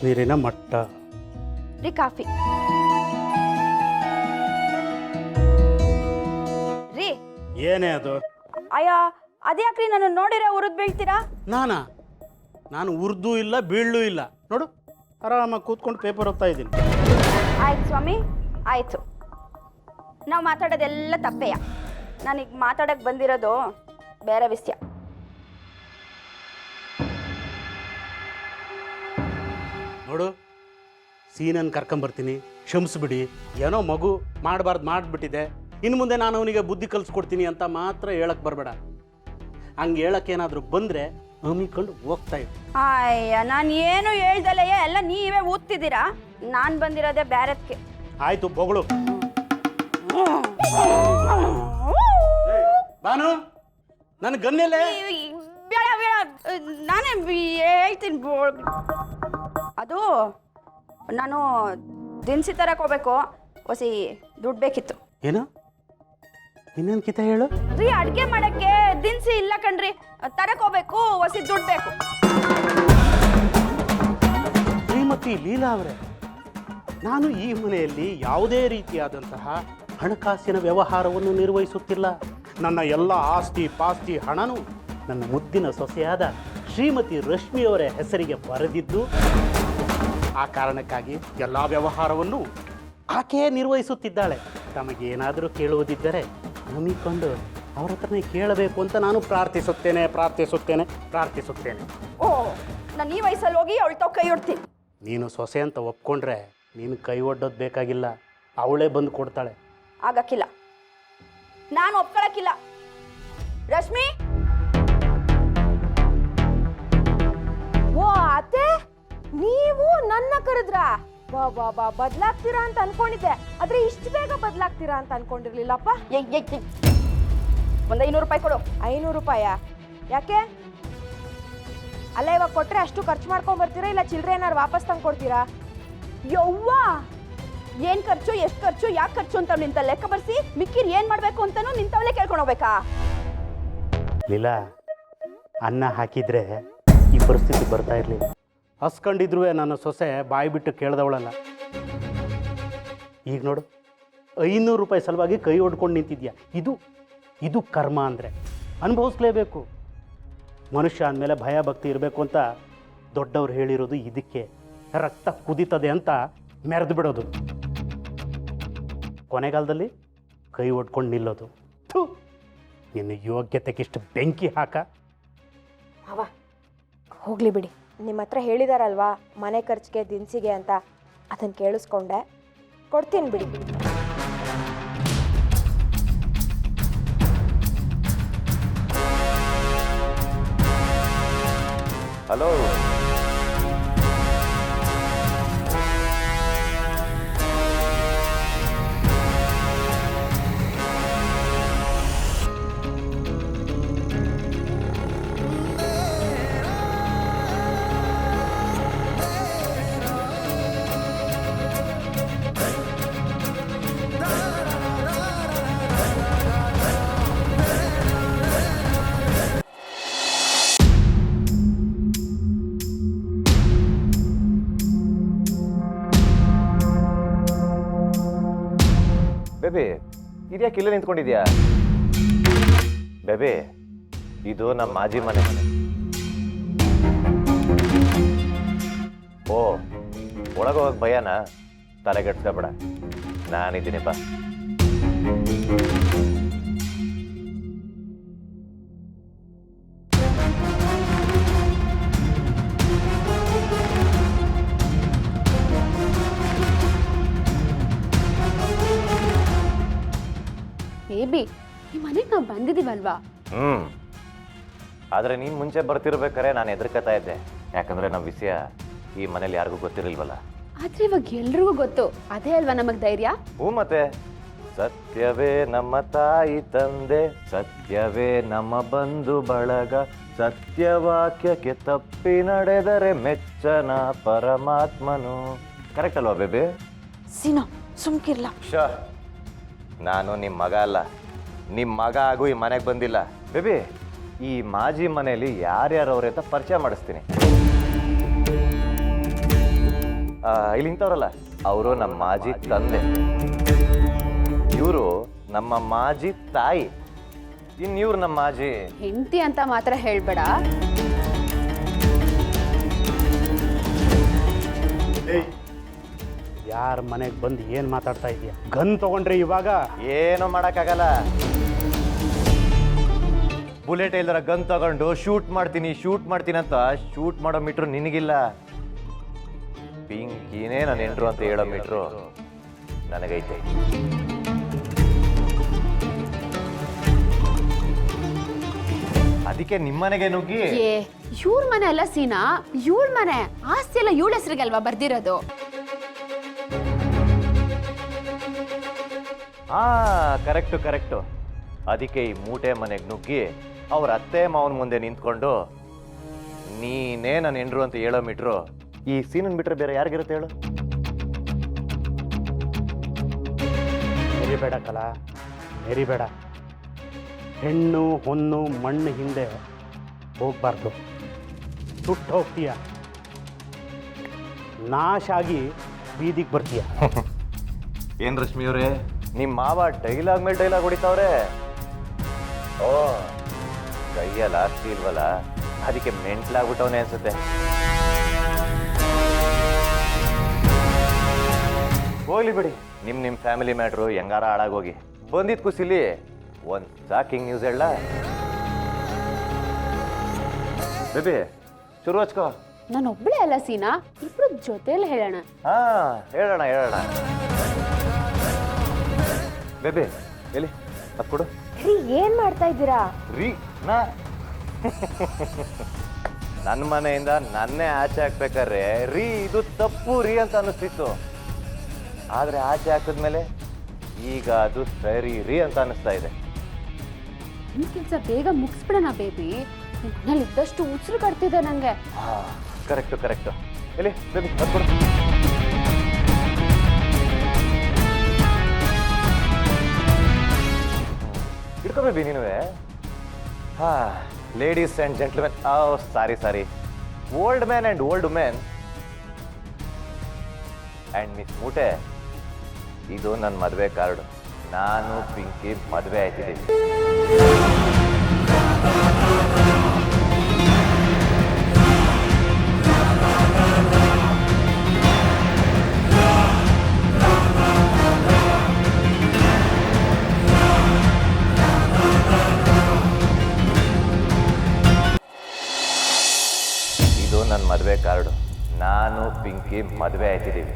ನೀರಿನ ಮಟ್ಟ. ರೀ ಕಾಫಿ. ರೀ ಏನೇ ಅದು? ಅಯ್ಯ ಅದ್ಯಾಕ್ರಿ ನಾನು ನೋಡಿರ ಉರಿದ್ ಬೀಳ್ತೀರಾ? ನಾನು ಉರ್ದು ಇಲ್ಲ ಬೀಳೂ ಇಲ್ಲ. ನೋಡು, ಆರಾಮಾಗಿ ಕೂತ್ಕೊಂಡು ಪೇಪರ್ ಓದ್ತಾ ಇದ್ದೀನಿ. ಆಯ್ತು ಸ್ವಾಮಿ, ಆಯಿತು. ನಾವು ಮಾತಾಡೋದೆಲ್ಲ ತಪ್ಪೆಯ. ನಾನೀಗ ಮಾತಾಡೋಕ್ಕೆ ಬಂದಿರೋದು ಬೇರೆ ವಿಷಯ. ನೋಡು, ಸೀನನ್ನು ಕರ್ಕೊಂಬರ್ತೀನಿ, ಕ್ಷಮಿಸ್ಬಿಡಿ. ಏನೋ ಮಗು ಮಾಡಬಾರ್ದು ಮಾಡಿಬಿಟ್ಟಿದೆ, ಇನ್ನು ಮುಂದೆ ನಾನು ಅವನಿಗೆ ಬುದ್ಧಿ ಕಲಿಸ್ಕೊಡ್ತೀನಿ ಅಂತ ಮಾತ್ರ ಹೇಳಕ್ಕೆ ಬರಬೇಡ. ಹಂಗೆ ಹೇಳಕ್ಕೇನಾದರೂ ಬಂದರೆ ಹಮ್ಮಿಕೊಂಡು ಹೋಗ್ತಾ ಇದ್ದೆ. ಅಯ್ಯ, ನಾನು ಏನು ಹೇಳ್ದಲ್ಲಯ್ಯ, ಎಲ್ಲ ನೀವೇ ಓದ್ತಿದ್ದೀರಾ. ನಾನು ಬಂದಿರೋದೇ ಬೇರೆದಕ್ಕೆ. ಆಯಿತು, ಬೊಗಳು. ಬಾನು, ನನ್ನ ಗನ್ನೆಲೆ. ಬೇಡ ಬೇಡ, ನಾನೇ ಹೇಳ್ತೀನಿ. ಅದು ನಾನು ದಿನಸಿ ತರಕ್ಕೆ ಹೋಗ್ಬೇಕು, ಹೊಸಿ ದುಡ್ಡು ಬೇಕಿತ್ತು. ಏನು? ಇನ್ನೇನು ಕಿತ ಹೇಳು. ರೀ, ಅಡುಗೆ ಮಾಡೋಕ್ಕೆ ದಿನಸಿ ಇಲ್ಲ ಕಣ್ರಿ, ತರಕ್ಕೆ ಹೋಗ್ಬೇಕು, ಹೊಸಿ ದುಡ್ಡು ಬೇಕು. ಶ್ರೀಮತಿ ಲೀಲಾ ಅವರೇ, ನಾನು ಈ ಮನೆಯಲ್ಲಿ ಯಾವುದೇ ರೀತಿಯಾದಂತಹ ಹಣಕಾಸಿನ ವ್ಯವಹಾರವನ್ನು ನಿರ್ವಹಿಸುತ್ತಿಲ್ಲ. ನನ್ನ ಎಲ್ಲ ಆಸ್ತಿ ಪಾಸ್ತಿ ಹಣನೂ ನನ್ನ ಮುದ್ದಿನ ಸೊಸೆಯಾದ ಶ್ರೀಮತಿ ರಶ್ಮಿಯವರ ಹೆಸರಿಗೆ ಬರೆದಿದ್ದು, ಆ ಕಾರಣಕ್ಕಾಗಿ ಎಲ್ಲ ವ್ಯವಹಾರವನ್ನು ಆಕೆಯೇ ನಿರ್ವಹಿಸುತ್ತಿದ್ದಾಳೆ. ತಮಗೇನಾದರೂ ಕೇಳುವುದಿದ್ದರೆ ನಂಬಿಕೊಂಡು ಅವರ ಹತ್ರನೇ ಕೇಳಬೇಕು ಅಂತ ನಾನು ಪ್ರಾರ್ಥಿಸುತ್ತೇನೆ. ಓ, ನಾನು ಈ ವಯಸ್ಸಲ್ಲಿ ಹೋಗಿ ಅವಳು ತಾವು ಕೈ ಹೊಡ್ತೀನಿ. ನೀನು ಸೊಸೆ ಅಂತ ಒಪ್ಕೊಂಡ್ರೆ ನೀನು ಕೈ ಒಡ್ಡೋದು ಬೇಕಾಗಿಲ್ಲ, ಅವಳೇ ಬಂದು ಕೊಡ್ತಾಳೆ. ಆಗಕ್ಕಿಲ್ಲ, ನಾನು ಒಪ್ಕೊಳಕ್ಕಿಲ್ಲ. ರಶ್ಮಿ, ಓ ಅತ್ತೆ, ನೀವು ನನ್ನ ಕರೆದ್ರಾ? ಬಾ ಬಾ ಬಾ, ಬದಲಾಗ್ತೀರಾ ಅಂತ ಅನ್ಕೊಂಡಿದ್ದೆ, ಆದ್ರೆ ಇಷ್ಟು ಬೇಗ ಬದಲಾಗ್ತೀರಾ ಅಂತ ಅನ್ಕೊಂಡಿರ್ಲಿಲ್ಲಪ್ಪ. ಒಂದು 500 ರೂಪಾಯಿ ಕೊಡು. 500 ರೂಪಾಯ? ಯಾಕೆ? ಅಲ್ಲ, ಇವಾಗ ಕೊಟ್ರೆ ಅಷ್ಟು ಖರ್ಚು ಮಾಡ್ಕೊಂಡ್ ಬರ್ತೀರಾ, ಇಲ್ಲ ಚಿಲ್ಲರೆ ಏನಾರು ವಾಪಸ್ ತಂದು ಕೊಡ್ತೀರಾ? ಯವ್ವ, ಏನ್ ಖರ್ಚು, ಎಷ್ಟು ಖರ್ಚು, ಯಾಕೆ ಖರ್ಚು ಅಂತ ನಿಂತ ಲೆಕ್ಕ ಬರ್ಸಿ, ಮಿಕ್ಕಿರ್ ಏನ್ ಮಾಡ್ಬೇಕು ಅಂತಾನು ನಿಂತವಳೆ ಕೇಳ್ಕೊಂಡು ಹೋಗ್ಬೇಕಾ? ಲೀಲಾ, ಅನ್ನ ಹಾಕಿದ್ರೆ ಈ ಪರಿಸ್ಥಿತಿ ಬರ್ತಾ ಇರಲಿಲ್ಲ. ಹಸ್ಕೊಂಡಿದ್ರು ನನ್ನ ಸೊಸೆ ಬಾಯಿ ಬಿಟ್ಟು ಕೇಳ್ದವಳಲ್ಲ. ಈಗ ನೋಡು, 500 ರೂಪಾಯಿ ಸಲುವಾಗಿ ಕೈ ಹೊಡ್ಕೊಂಡು ನಿಂತಿದ್ಯಾ. ಇದು ಕರ್ಮ ಅಂದರೆ ಅನುಭವಿಸ್ಲೇಬೇಕು. ಮನುಷ್ಯ ಅಂದಮೇಲೆ ಭಯ ಭಕ್ತಿ ಇರಬೇಕು ಅಂತ ದೊಡ್ಡವ್ರು ಹೇಳಿರೋದು ಇದಕ್ಕೆ. ರಕ್ತ ಕುದೀತದೆ ಅಂತ ಮೆರೆದು ಬಿಡೋದು, ಕೊನೆಗಾಲದಲ್ಲಿ ಕೈ ಹೊಡ್ಕೊಂಡು ನಿಲ್ಲೋದು. ಥೂ, ನಿನ್ನ ಯೋಗ್ಯತೆಗಿಷ್ಟು ಬೆಂಕಿ ಹಾಕ. ಅವ ಹೋಗ್ಲಿ ಬಿಡಿ, ನಿಮ್ಮ ಹತ್ರ ಹೇಳಿದಾರಲ್ವಾ ಮನೆ ಖರ್ಚಿಗೆ ದಿನಸಿಗೆ ಅಂತ, ಅದನ್ನು ಕೇಳಿಸ್ಕೊಂಡೆ, ಕೊಡ್ತೀನಿ ಬಿಡಿ. ಹಲೋ, ಬೇಬಿ, ಇದ್ಯಾಕೆ ಇಲ್ಲೇ ನಿಂತ್ಕೊಂಡಿದ್ಯಾ? ಬೇಬಿ, ಇದು ನಮ್ಮ ಮಾಜಿ ಮನೆ. ಓ, ಒಳಗೋಗಕ್ಕೆ ಭಯನಾ? ತಲೆಗೆಡ್ಸ್ಕೊಬೇಡ, ನಾನಿದ್ದೀನಿ ಬಾ. ಬೇಬಿ, ಈ ಮನೆಗೆ ನಾವು ಬಂದಿದ್ದೀವಲ್ವಾ? ಆದರೆ ನೀನು ಮುಂಚೆ ಬರ್ತಿರ್ಬೇಕಾರೆ ನಾನು ಹೆದರ್ಕತಾ ಇದ್ದೆ, ಯಾಕಂದರೆ ನಮ್ಮ ವಿಷಯ ಈ ಮನೇಲಿ ಯಾರಿಗೂ ಗೊತ್ತಿರಲಿಲ್ವಲ್ಲ. ಆದ್ರೆ ಇವಾಗ ಎಲ್ರಿಗೂ ಗೊತ್ತು, ಅದೇ ಅಲ್ವಾ ನಮಗೆ ಧೈರ್ಯ. ಮತ್ತೆ ಸತ್ಯವೇ ನಮ್ಮ ತಾಯಿ ತಂದೆ, ಸತ್ಯವೇ ನಮ್ಮ ಬಂಧು ಬಳಗ, ಸತ್ಯವಾಕ್ಯಕ್ಕೆ ತಪ್ಪಿ ನಡೆದರೆ ಮೆಚ್ಚನ ಪರಮಾತ್ಮನು. ಕರೆಕ್ಟ್ ಅಲ್ವಾ ಬೇಬಿ? ಸೀನಾ, ಸುಮ್ಕಿರ್ಲ. ಶಾ, ನಾನು ನಿಮ್ಮ ಮಗ ಅಲ್ಲ, ನಿಮ್ಮ ಮಗ ಆಗು ಈ ಮನೆಗೆ ಬಂದಿಲ್ಲ. ಬೇಬಿ, ಈ ಮಾಜಿ ಮನೆಯಲ್ಲಿ ಯಾರ್ಯಾರವ್ರೆ ಅಂತ ಪರಿಚಯ ಮಾಡಿಸ್ತೀನಿ. ಇಲ್ಲಿ ಇಂಥವ್ರಲ್ಲ ಅವರು ನಮ್ಮ ಮಾಜಿ ತಂದೆ, ಇವರು ನಮ್ಮ ಮಾಜಿ ತಾಯಿ, ಇವ್ರು ನಮ್ಮ ಮಾಜಿ ಹೆಂಡತಿ ಅಂತ ಮಾತ್ರ ಹೇಳ್ಬೇಡ. ಯಾರ ಮನೆಗೆ ಬಂದು ಏನು ಮಾತಾಡ್ತಾ ಇದೀಯ? ಗನ್ ತಗೊಂಡ್ರೆ ಇವಾಗ ಏನು ಮಾಡೋಕ್ಕಾಗಲ್ಲ. ಬುಲೆಟ್ ಇಲ್ದರ ಗನ್ ತಗೊಂಡು ಶೂಟ್ ಮಾಡ್ತೀನಿ ಅಂತ ಶೂಟ್ ಮಾಡೋ ಮೀಟ್ರು ನಿನಗಿಲ್ಲ. ಪಿಂಕಿನೇ ನನ್ನ ಹೆಂಡ್ರು ಅಂತ ಹೇಳೋ ಮೀಟ್ರು ನನಗೈತೆ. ಅದಕ್ಕೆ ನಿಮ್ಮನೆಗೆ ನುಗ್ಗಿ ಏ ಇವ್ರ ಮನೆ ಅಲ್ಲ ಸೀನಾ, ಇವಳ ಮನೆ. ಆಸ್ತಿ ಎಲ್ಲ ಇವಳ ಹೆಸರಿಗೆ ಅಲ್ವಾ ಬರ್ದಿರೋದು. ಹಾ ಕರೆಕ್ಟು. ಅದಕ್ಕೆ ಈ ಮೂಟೆ ಮನೆಗೆ ನುಗ್ಗಿ ಅವ್ರ ಅತ್ತೆ ಮಾವನ ಮುಂದೆ ನಿಂತ್ಕೊಂಡು ನೀನೇ ನನ್ನ ಹೆಂಡ್ರು ಅಂತ ಹೇಳೋ ಮೀಟ್ರು ಈ ಸೀನನ್ ಬಿಟ್ರೆ ಬೇರೆ ಯಾರಿಗಿರುತ್ತೆ ಹೇಳು? ಮೆರಿಬೇಡ ಕಲಾ, ಮೆರಿಬೇಡ. ಹೆಣ್ಣು ಹೊನ್ನು ಮಣ್ಣು ಹಿಂದೆ ಹೋಗ್ಬಾರ್ದು. ಸುಟ್ಟು ಹೋಗ್ತೀಯ, ನಾಶ ಆಗಿ ಬೀದಿಗೆ ಬರ್ತೀಯ. ಏನ್ ರಶ್ಮಿ ಅವ್ರೆ, ನಿಮ್ಮ ಮಾವ ಡೈಲಾಗ್ ಮೇಲೆ ಡೈಲಾಗ್ ಹೊಡಿತಾವ್ರೆ. ಓ ಕೈಯಲ್ಲಿ ಆಸ್ತಿ ಇಲ್ವಲ್ಲ, ಅದಕ್ಕೆ ಮೆಂಟ್ಲಾಗ್ಬಿಟ್ಟವನೇ ಅನ್ಸುತ್ತೆ. ಹೋಗ್ಲಿ ಬಿಡಿ, ನಿಮ್ಮ ಫ್ಯಾಮಿಲಿ ಮ್ಯಾಟ್ರು ಹೆಂಗಾರ ಹಾಳಾಗೋಗಿ. ಬಂದಿದ್ ಖುಷಿಲಿ ಒಂದು ಶಾಕಿಂಗ್ ನ್ಯೂಸ್ ಹೇಳ ಬೇಬಿ, ಶುರು ಹಚ್ಕೋ. ನಾನು ಒಬ್ಳೆ ಅಲ್ಲ ಸೀನಾ, ಇಬ್ರು ಜೊತೆಲಿ ಹೇಳೋಣ. ಹಾ ಹೇಳೋಣ. ಬೇಬಿ ಎಲ್ಲಿ ಅದು ಕೊಡು. ರೀ ಏನ್ ಮಾಡ್ತಾ ಇದ್ದೀರಾ? ರೀ ನನ್ನ ಮನೆಯಿಂದ ನನ್ನೇ ಆಚೆ ಹಾಕ್ಬೇಕಾದ್ರೆ ರೀ ಇದು ತಪ್ಪು ರೀ ಅಂತ ಅನ್ನಿಸ್ತಿತ್ತು. ಆದ್ರೆ ಆಚೆ ಹಾಕಿದ್ಮೇಲೆ ಈಗ ಅದು ಸರಿ ರೀ ಅಂತ ಅನ್ನಿಸ್ತಾ ಇದೆ. ನಿನ್ ಕೆಲಸ ಬೇಗ ಮುಗಿಸ್ಬಿಡೋಣ ಬೇಬಿ. ಮನೇಲಿ ಇದ್ದಷ್ಟು ಉಸಿರು ಕಟ್ತಿದೆ ನಂಗೆ. ಹಾ ಕರೆಕ್ಟು. ಎಲ್ಲಿ ಬೇಬಿ ಅದು ಕೊಡು. ಇಟ್ಕೋ ಬೇಬಿ ನೀನುವೆ. ಹಾ ladies and gentlemen, sorry old man and old women and miss ಮೂಟೆ, ಇದು ನನ್ನ ಮದುವೆ ಕಾರ್ಡು. ನಾನು ಪಿಂಕಿ ಮದುವೆ ಆಯ್ತಿದ್ದೀನಿ. ಇದು ನನ್ನ ಮದುವೆ ಕಾರ್ಡು. ನಾನು ಪಿಂಕಿ ಮದುವೆ ಆಯ್ತಿದ್ದೀವಿ.